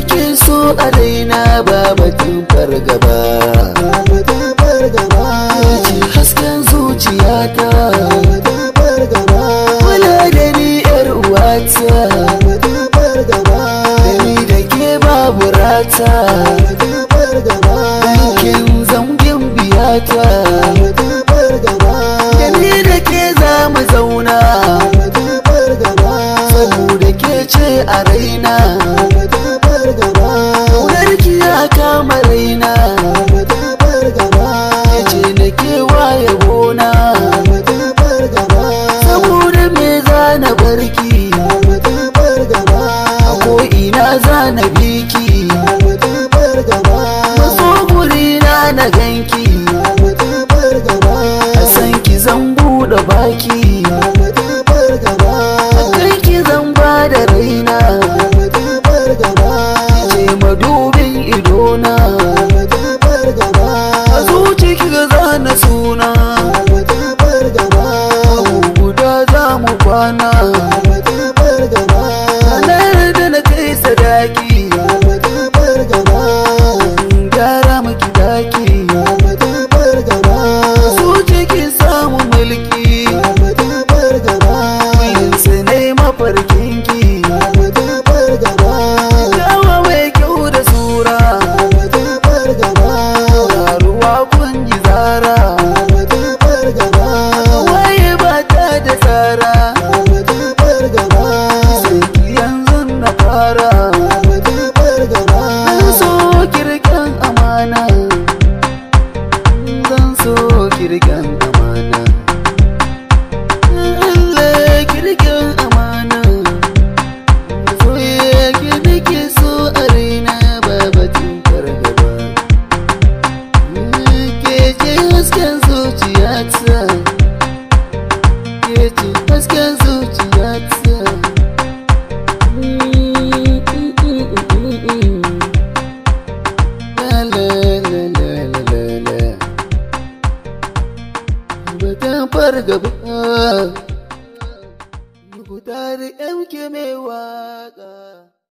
nake so a raina ba batun fargaba. Ke hasken zuciyata, kula da ni yar uwata, da ni da ke babu rata, kin zangin biyata, da ni da ke za mu zauna, saboda ke ce a raina, ƙaunarki ya kama raina, ke ce na kewa yabona, saboda me za na barki, a ko'ina za na biki, maso gurina na ganki, a san ki zan buɗe baki, a kai ki zan ba da raina, ce madubin idona, a zuci ki ga zana suna, guda za mu kwana, ranar da na kai sadaki, gyara maki daki, zuci ki samu mulki, yinsu ne mafarkinki, kyawa mai kyau da sura, ruwa kun yi zara, waye ba ta da tsara, sai ki yanzu na fara, zan so kirkan amana, zan so kirkan amana, Allah kirkan amana, soyayya nake so a raina ba batun fargaba. Ke ce hasken zuciyata, ke ce hasken zuciyata, la la la la la la, batun fargaba.